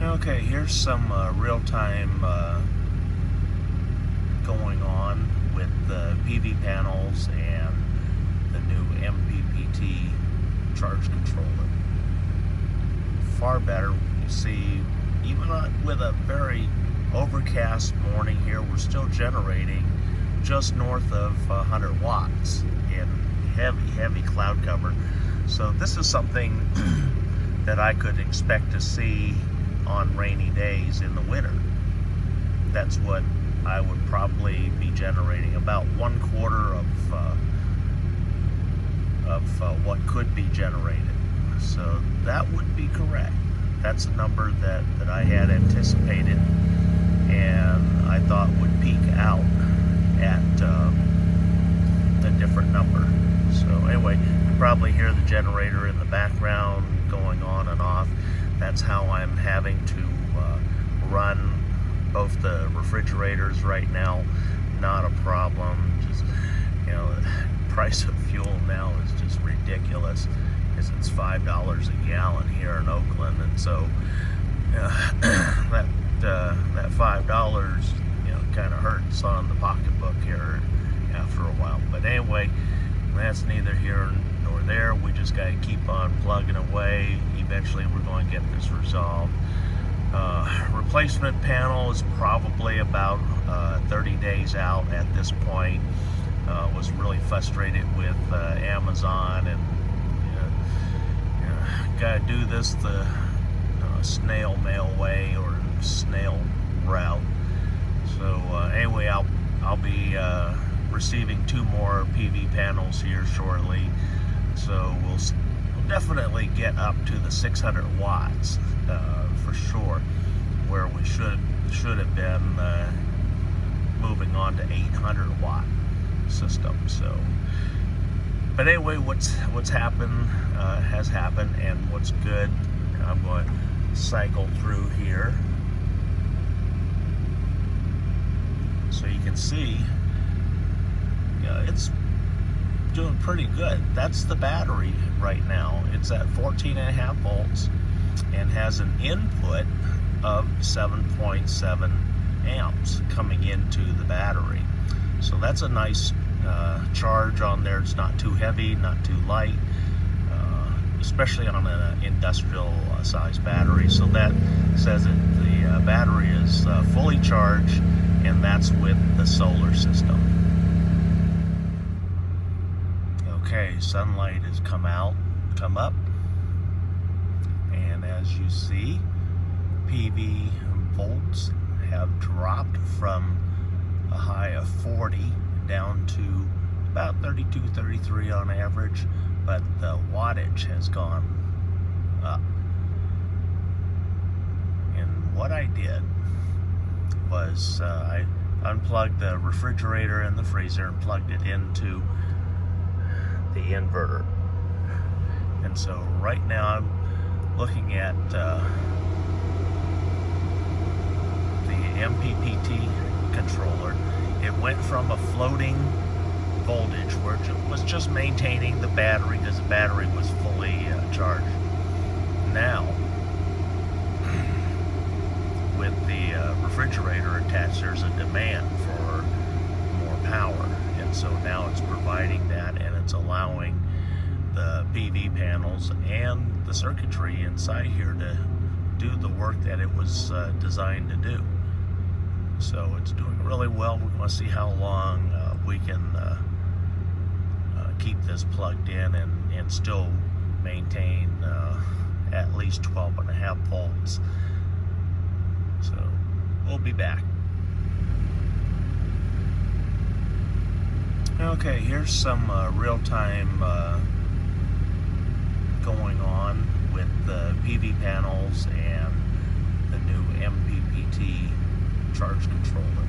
Okay, here's some real-time going on with the PV panels and the new MPPT charge controller. Far better. You see, even with a very overcast morning here, we're still generating just north of 100 watts in heavy cloud cover. So this is something that I could expect to see on rainy days in the winter. That's what I would probably be generating, about 1/4 of what could be generated. So that would be correct. That's a number that I had anticipated and I thought would peak out at a different number. So anyway, you probably hear the generator in the background going on and off. That's how I'm having to run both the refrigerators right now. Not a problem. Just, you know, the price of fuel now is just ridiculous, because it's $5 a gallon here in Oakland, and so that $5, you know, kind of hurts on the pocketbook here after a while. But anyway, that's neither here nor there. We just got to keep on plugging away. Eventually we're going to get this resolved. Replacement panel is probably about 30 days out at this point. Was really frustrated with Amazon, and gotta do this the snail mail way or snail route. So anyway, I'll be receiving 2 more PV panels here shortly, so we'll definitely get up to the 600 watts for sure, where we should have been moving on to 800 watt system. So, but anyway, what's happened has happened, and what's good, I'm going to cycle through here so you can see. It's doing pretty good. That's the battery right now. It's at 14.5 volts and has an input of 7.7 amps coming into the battery. So that's a nice charge on there. It's not too heavy, not too light, especially on an industrial size battery. So that says that the battery is fully charged, and that's with the solar system. Okay, sunlight has come up, and as you see, PV volts have dropped from a high of 40 down to about 32, 33 on average, but the wattage has gone up. And what I did was I unplugged the refrigerator and the freezer and plugged it into the inverter. And so right now I'm looking at the MPPT controller. It went from a floating voltage where it was just maintaining the battery because the battery was fully charged. Now, with the refrigerator attached, there's a demand for more power, and so now it's providing that, and it's allowing the PV panels and the circuitry inside here to do the work that it was designed to do. So it's doing really well. We're going to see how long we can keep this plugged in and still maintain at least 12.5 volts. So we'll be back. Okay, here's some real-time going on with the PV panels and the new MPPT charge controller.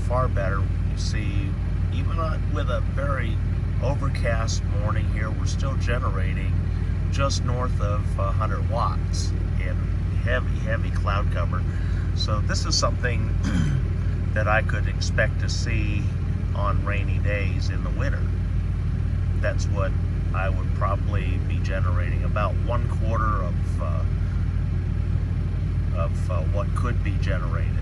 Far better. You see, even with a very overcast morning here, we're still generating just north of 100 watts in heavy cloud cover. So this is something that I could expect to see on rainy days in the winter. That's what I would probably be generating, about 1/4 of what could be generated.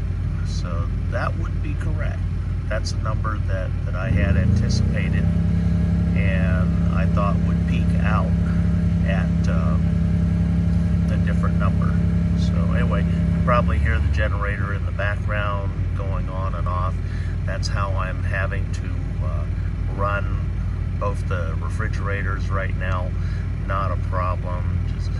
So that would be correct. That's a number that I had anticipated and I thought would peak out at a different number. So anyway, you probably hear the generator in the background going on and off. That's how I'm having to run both the refrigerators right now. Not a problem. Just,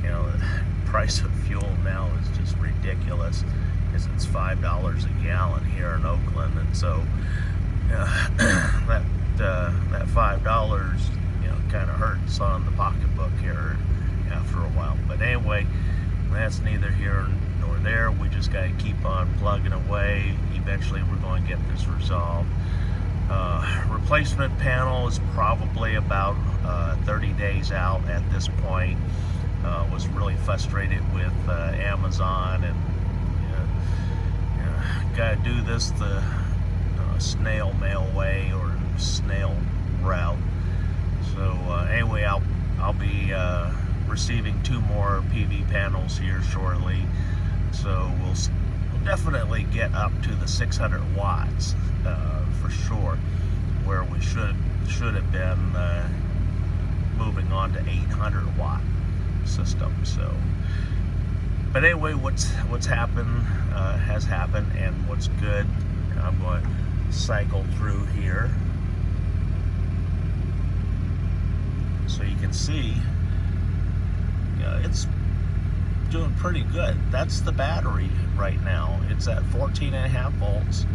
you know, the price of fuel now is just ridiculous because it's $5 a gallon here in Oakland, and so that $5, you know, kind of hurts on the pocketbook here after a while. But anyway, that's neither here nor there. We just got to keep on plugging away. Eventually, we're going to get this resolved. Replacement panel is probably about 30 days out at this point. Was really frustrated with Amazon, and got to do this the snail mail way or snail route. So anyway, I'll be receiving 2 more PV panels here shortly. So we'll definitely get up to the 600 watts for sure, where we should have been moving on to 800 watt system. So, but anyway, what's happened has happened, and what's good. I'm going to cycle through here so you can see. It's doing pretty good. That's the battery right now. It's at 14.5 volts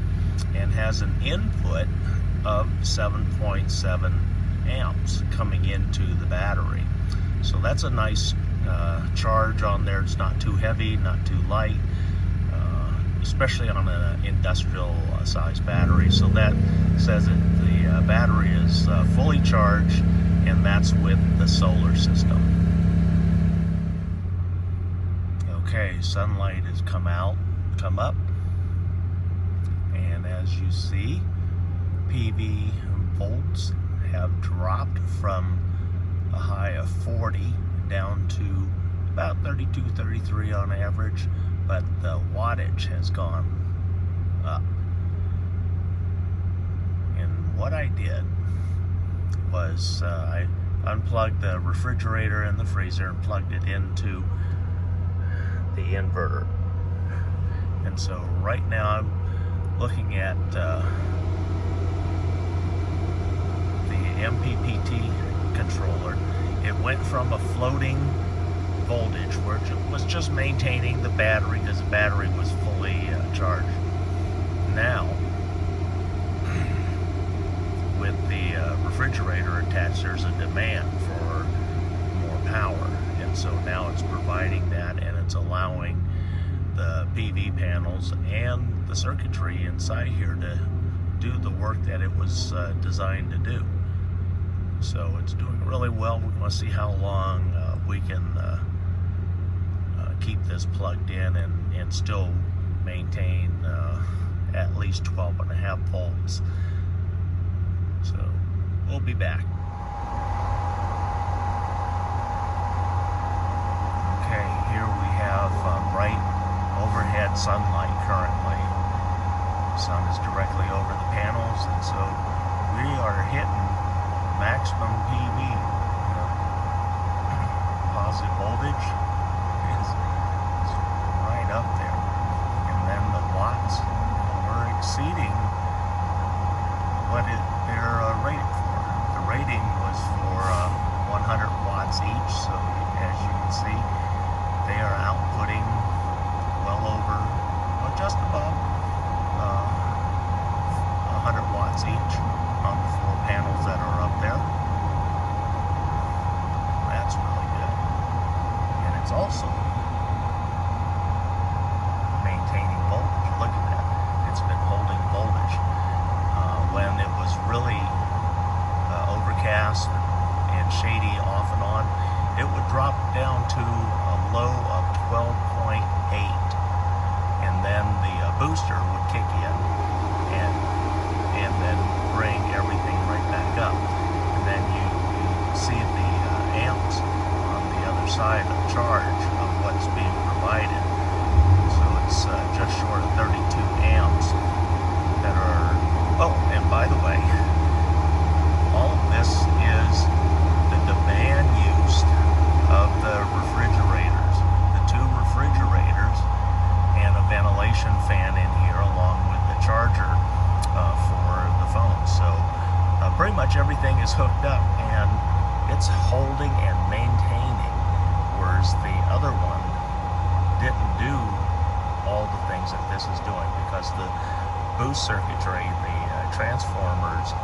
and has an input of 7.7 amps coming into the battery. So that's a nice charge on there. It's not too heavy, not too light, especially on an industrial size battery. So that says that the battery is fully charged, and that's with the solar system. Okay, sunlight has come up, and as you see, PV volts have dropped from a high of 40 down to about 32, 33 on average, but the wattage has gone up. And what I did was I unplugged the refrigerator and the freezer and plugged it into the inverter. And so right now I'm looking at the MPPT controller. It went from a floating voltage where it was just maintaining the battery because the battery was fully charged. Now, with the refrigerator attached, there's a demand for more power, and so now it's providing that, and it's allowing the PV panels and the circuitry inside here to do the work that it was designed to do. So it's doing really well. We're going to see how long we can keep this plugged in and still maintain at least 12.5 volts. So we'll be back. Okay, here we have bright overhead sunlight currently. The sun is directly over the panels, and so we are hitting maximum PV. Positive voltage is right up there, and then the watts were exceeding what they're rated for. The rating was for 100 watts each, so as you can see, they are outputting well over, well, just above 100 watts each on the 4 panels that are up there. That's really good. And it's also maintaining voltage. Look at that. It's been holding voltage. When it was really overcast and shady off and on, it would drop down to a low of 12.8, and then the booster would kick in and then bring everything right back up. And then you see the amps on the other side of charge of what's being provided. it's just short of 32 amps that are, oh, and by the way, all of this is the demand use of the refrigerators, the 2 refrigerators and a ventilation fan in here along with the charger for the phone. So pretty much everything is hooked up and it's holding and maintaining, whereas the other one didn't do all the things that this is doing because the boost circuitry, the transformers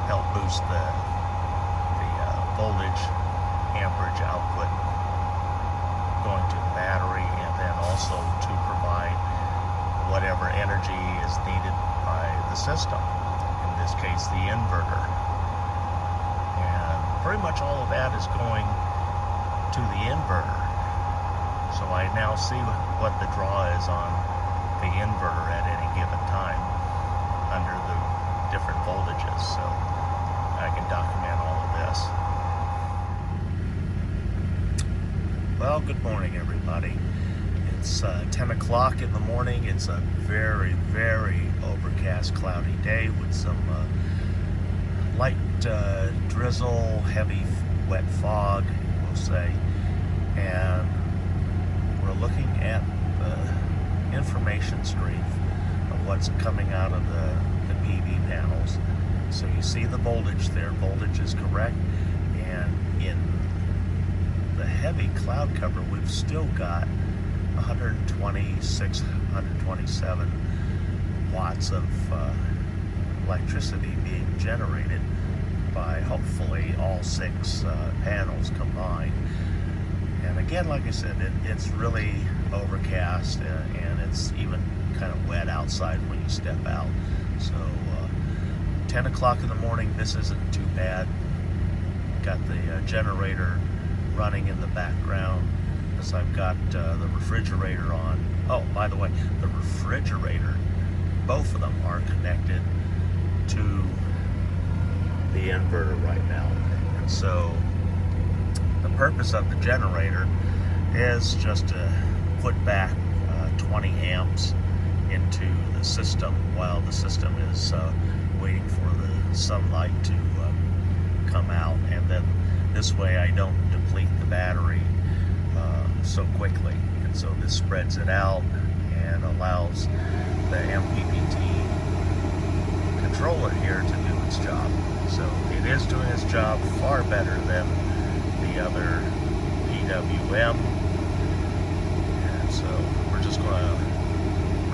help boost the voltage amperage output going to the battery, and then also to provide whatever energy is needed by the system, in this case the inverter. And pretty much all of that is going to the inverter. So I now see what the draw is on the inverter at any given time under the different voltages, so I can document all of this. Well, good morning, everybody. It's 10 o'clock in the morning. It's a very, very overcast, cloudy day with some light drizzle, heavy wet fog, we'll say. And we're looking at the information stream of what's coming out of the PV panels. So you see the voltage there. Voltage is correct. And in the heavy cloud cover, we've still got 126, 127 watts of electricity being generated by hopefully all 6 panels combined. And again, like I said, it's really overcast and it's even kind of wet outside when you step out. So 10 o'clock in the morning, this isn't too bad. Got the generator running in the background as I've got the refrigerator on. Oh, by the way, the refrigerator, both of them are connected to the inverter right now. And so the purpose of the generator is just to put back 20 amps into the system while the system is waiting for the sunlight to come out, and then this way I don't deplete the battery so quickly. And so this spreads it out and allows the MPPT controller here to do its job. So it is doing its job far better than the other PWM. And so we're just going to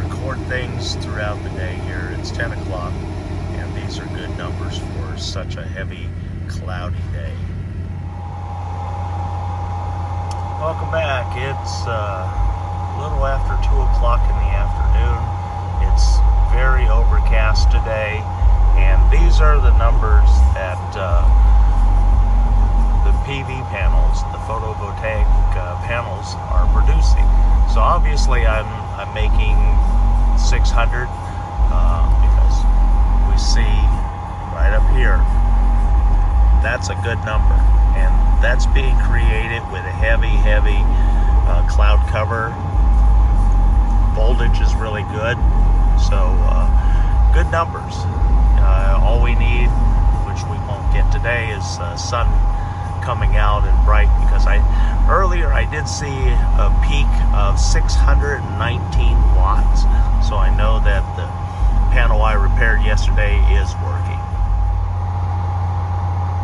record things throughout the day here. It's 10 o'clock and these are good numbers for such a heavy cloudy day. Welcome back. It's a little after 2 o'clock in the afternoon. It's very overcast today, and these are the numbers that the PV panels, the photovoltaic panels, are producing. So obviously I'm making 600 because we see right up here that's a good number, and that's being created with a heavy cloud cover. Voltage is really good, so good numbers. All we need, which we won't get today, is sun coming out and bright, because earlier I did see a peak of 619 watts, so I know that the panel I repaired yesterday is working.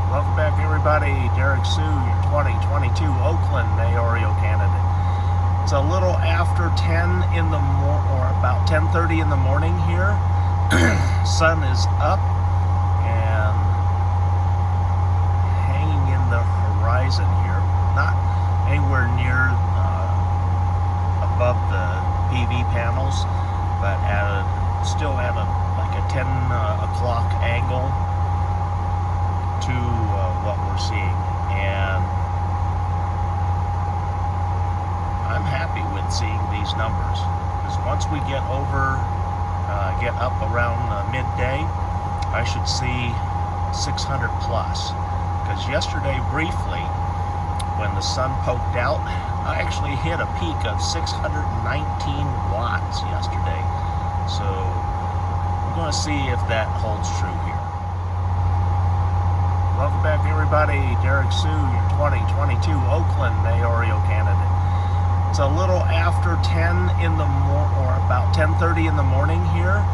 Welcome back, everybody. Derrick Soo, your 2022 Oakland mayoral candidate. It's a little after 10 in the or about 10:30 in the morning here. Sun is up and hanging in the horizon here, not anywhere near above the PV panels, but still at like a 10 o'clock angle to what we're seeing. And I'm happy with seeing these numbers, because once we get up around midday, I should see 600 plus. Because yesterday, briefly, when the sun poked out, I actually hit a peak of 619 watts yesterday. So we're going to see if that holds true here. Welcome back, everybody. Derrick Soo, your 2022 Oakland mayoral candidate. It's a little after 10 in the or about 10:30 in the morning here.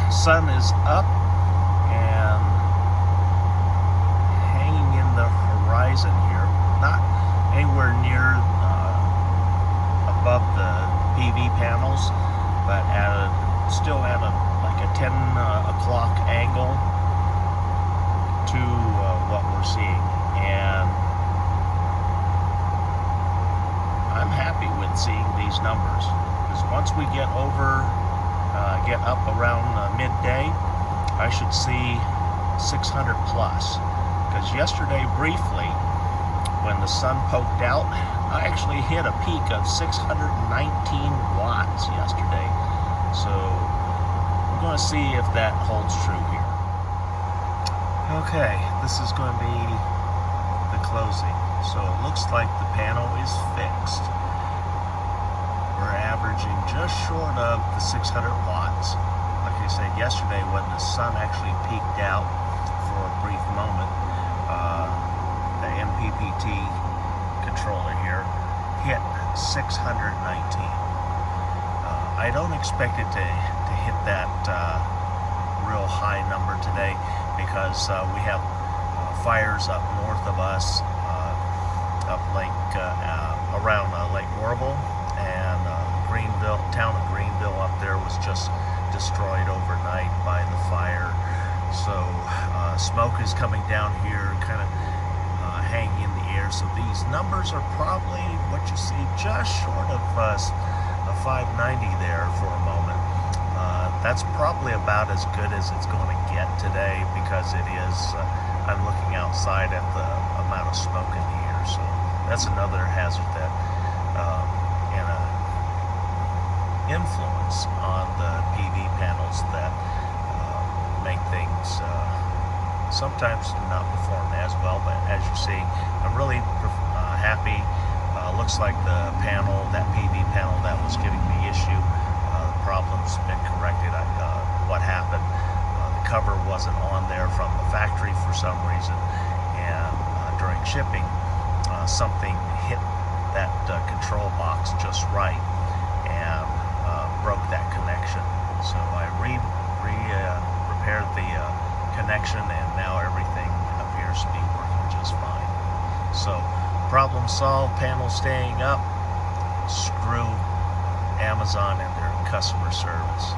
Sun is up and hanging in the horizon here. Not anywhere near above the PV panels, but still at like a 10 o'clock angle to what we're seeing, and I'm happy with seeing these numbers, because once we get up around midday, I should see 600 plus. Because yesterday, briefly, when the sun poked out, I actually hit a peak of 619 watts yesterday. So we're going to see if that holds true here. Okay, this is going to be the closing. So it looks like the panel is fixed. We're averaging just short of the 600 watts. Like I said yesterday, when the sun actually peaked out for a brief moment, the MPPT controller here hit 619. I don't expect it to hit that real high number today, because we have fires up north of us, up around Lake Orville, and Greenville, town of Greenville up there was just destroyed overnight by the fire. So smoke is coming down here, kind of hanging in the air. So these numbers are probably what you see just short of a 590 there for a moment. That's probably about as good as it's going to get today, because it is, I'm looking outside at the amount of smoke in the air. So that's another hazard that, and a influence on the PV panels that make things sometimes not perform as well. But as you see, I'm really happy. Looks like the panel, that PV panel that was giving me issue, the problem's been corrected. What happened, the cover wasn't on there from the factory for some reason, and during shipping, something hit that control box just right and broke that connection. So I repaired the connection, and now everything appears to be working just fine. So problem solved, panel staying up. Screw Amazon and their customer service.